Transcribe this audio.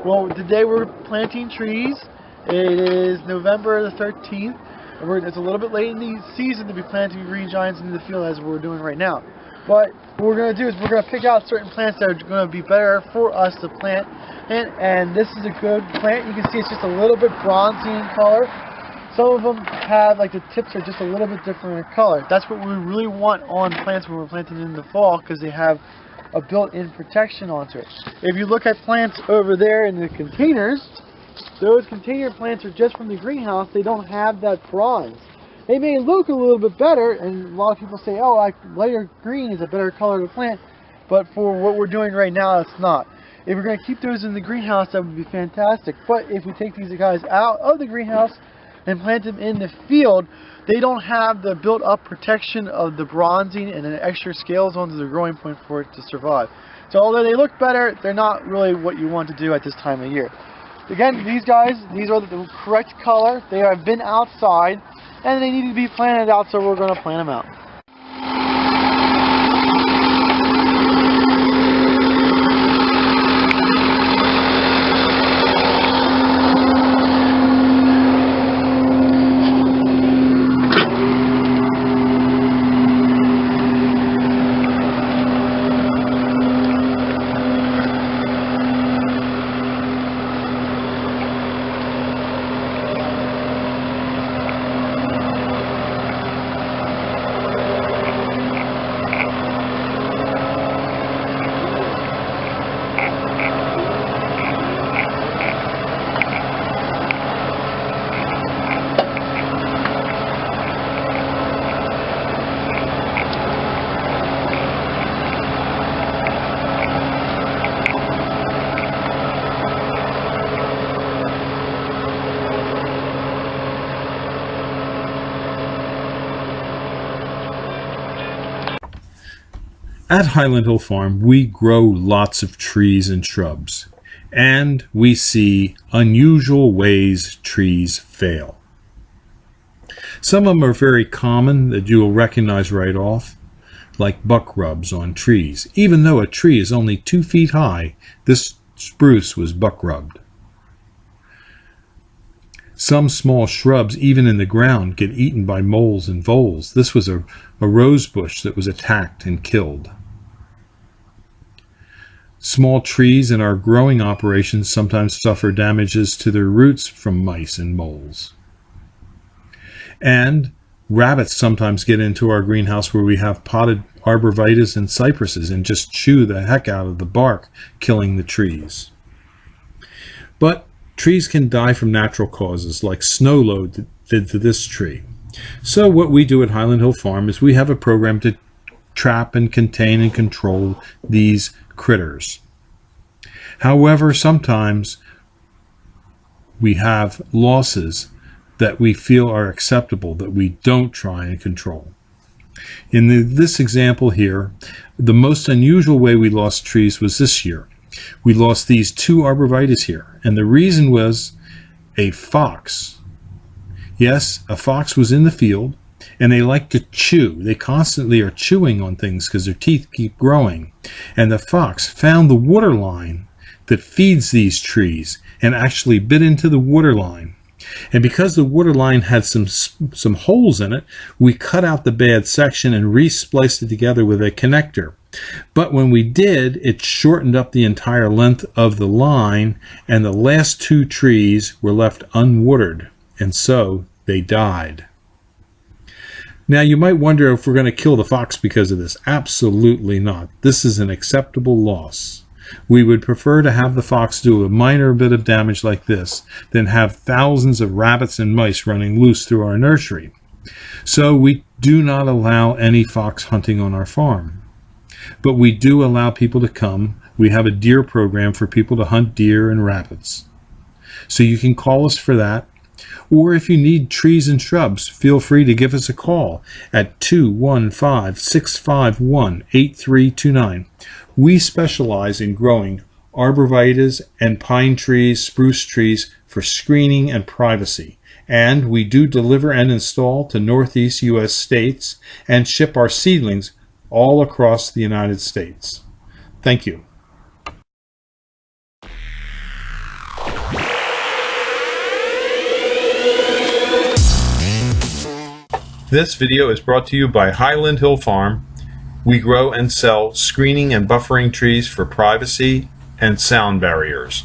Well, today we're planting trees. It is November the 13th. And it's a little bit late in the season to be planting green giants into the field as we're doing right now. But what we're going to do is we're going to pick out certain plants that are going to be better for us to plant. And this is a good plant. You can see it's just a little bit bronzy in color. Some of them have, like, the tips are just a little bit different in color. That's what we really want on plants when we're planting in the fall, because they have a built-in protection onto it. If you look at plants over there in the containers, those container plants are just from the greenhouse. They don't have that bronze. They may look a little bit better, and a lot of people say, oh, lighter green is a better color to plant, but for what we're doing right now, it's not. If we're going to keep those in the greenhouse, that would be fantastic. But if we take these guys out of the greenhouse and plant them in the field, they don't have the built-up protection of the bronzing and the extra scales onto the growing point for it to survive. So although they look better, they're not really what you want to do at this time of year. Again, these guys, these are the correct color. They have been outside, and they need to be planted out, so we're going to plant them out. At Highland Hill Farm, we grow lots of trees and shrubs, and we see unusual ways trees fail. Some of them are very common that you will recognize right off, like buck rubs on trees. Even though a tree is only 2 feet high, this spruce was buck rubbed. Some small shrubs, even in the ground, get eaten by moles and voles. This was a rose bush that was attacked and killed. Small trees in our growing operations sometimes suffer damages to their roots from mice and moles. And rabbits sometimes get into our greenhouse where we have potted arborvitaes and cypresses and just chew the heck out of the bark, killing the trees. But trees can die from natural causes, like snow load did to this tree. So what we do at Highland Hill Farm is we have a program to trap and contain and control these critters. However, sometimes we have losses that we feel are acceptable that we don't try and control. In this example here, the most unusual way we lost trees was this year. We lost these 2 arborvitaes here, and the reason was a fox. Yes, a fox was in the field, and they like to chew. They constantly are chewing on things because their teeth keep growing. And the fox found the water line that feeds these trees and actually bit into the water line. And because the water line had some holes in it, we cut out the bad section and re-spliced it together with a connector. But when we did, it shortened up the entire length of the line, and the last 2 trees were left unwatered, and so they died. Now, you might wonder if we're going to kill the fox because of this. Absolutely not. This is an acceptable loss. We would prefer to have the fox do a minor bit of damage like this than have thousands of rabbits and mice running loose through our nursery. So we do not allow any fox hunting on our farm. But we do allow people to come. We have a deer program for people to hunt deer and rabbits. So you can call us for that. Or if you need trees and shrubs, feel free to give us a call at 215-651-8329. We specialize in growing arborvitaes and pine trees, spruce trees for screening and privacy. And we do deliver and install to Northeast U.S. states and ship our seedlings all across the United States. Thank you. This video is brought to you by Highland Hill Farm. We grow and sell screening and buffering trees for privacy and sound barriers.